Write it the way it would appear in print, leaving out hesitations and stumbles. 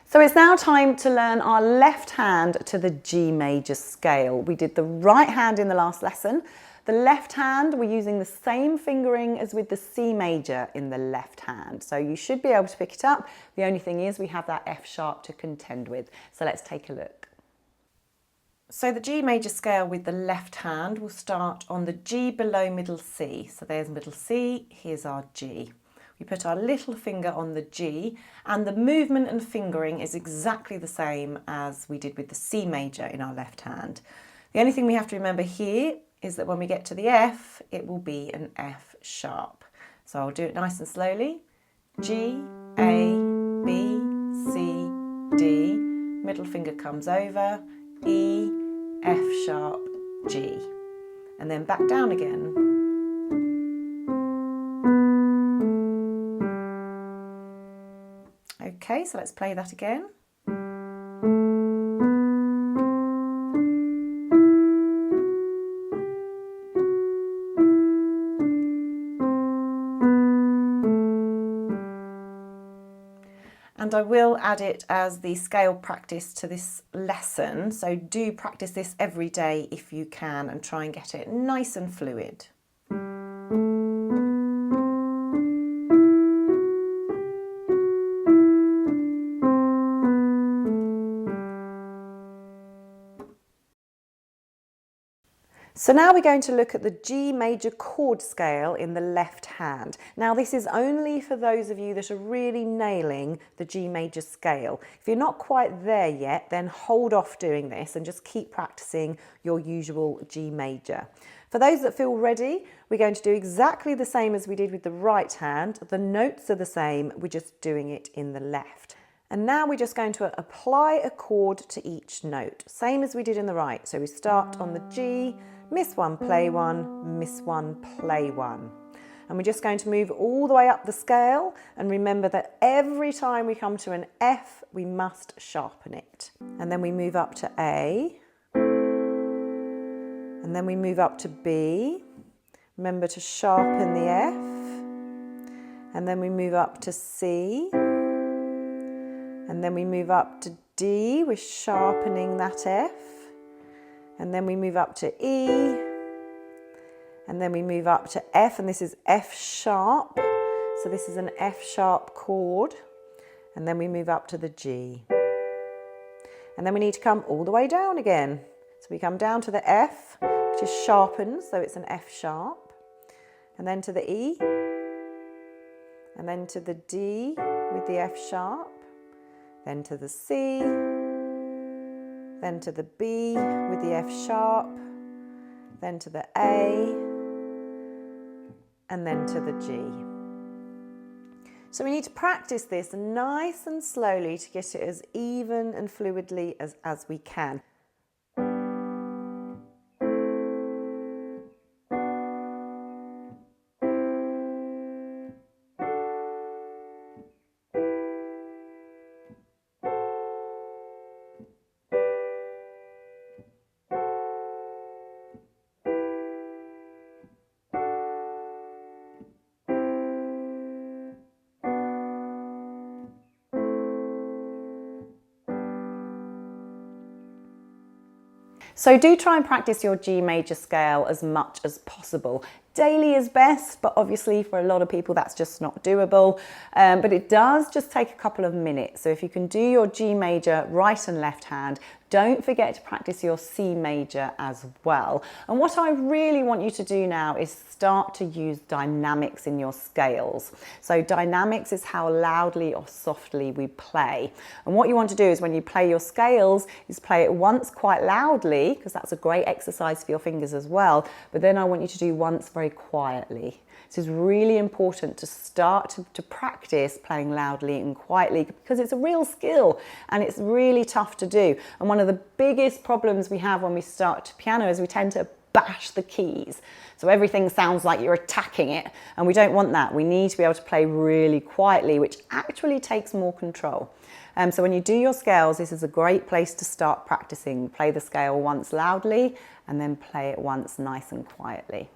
So it's now time to learn our left hand to the G major scale. We did the right hand in the last lesson. The left hand, we're using the same fingering as with the C major in the left hand. So you should be able to pick it up. The only thing is we have that F sharp to contend with. So let's take a look. So the G major scale with the left hand will start on the G below middle C. So there's middle C, here's our G. We put our little finger on the G, and the movement and fingering is exactly the same as we did with the C major in our left hand. The only thing we have to remember here is that when we get to the F, it will be an F sharp. So I'll do it nice and slowly. G, A, B, C, D, middle finger comes over, E, F sharp, G, and then back down again. Okay, so let's play that again. And I will add it as the scale practice to this lesson, so do practice this every day if you can and try and get it nice and fluid. So now we're going to look at the G major chord scale in the left hand. Now this is only for those of you that are really nailing the G major scale. If you're not quite there yet, then hold off doing this and just keep practicing your usual G major. For those that feel ready, we're going to do exactly the same as we did with the right hand. The notes are the same, we're just doing it in the left. And now we're just going to apply a chord to each note, same as we did in the right. So we start on the G, miss one, play one, miss one, play one. And we're just going to move all the way up the scale, and remember that every time we come to an F, we must sharpen it. And then we move up to A, and then we move up to B. Remember to sharpen the F, and then we move up to C, and then we move up to D, we're sharpening that F, and then we move up to E, and then we move up to F, and this is F sharp, so this is an F sharp chord, and then we move up to the G. And then we need to come all the way down again. So we come down to the F, which is sharpened, so it's an F sharp, and then to the E, and then to the D with the F sharp, then to the C, then to the B with the F sharp, then to the A, and then to the G. So we need to practice this nice and slowly to get it as even and fluidly as we can. So do try and practice your G major scale as much as possible. Daily is best, but obviously for a lot of people that's just not doable. But it does just take a couple of minutes. So if you can do your G major right and left hand, don't forget to practice your C major as well. And what I really want you to do now is start to use dynamics in your scales. So dynamics is how loudly or softly we play. And what you want to do is when you play your scales is play it once quite loudly, because that's a great exercise for your fingers as well. But then I want you to do once very quietly. So it's really important to start to practice playing loudly and quietly, because it's a real skill and it's really tough to do. And one of the biggest problems we have when we start piano is we tend to bash the keys. So everything sounds like you're attacking it, and we don't want that. We need to be able to play really quietly, which actually takes more control. So when you do your scales, this is a great place to start practicing. Play the scale once loudly and then play it once nice and quietly.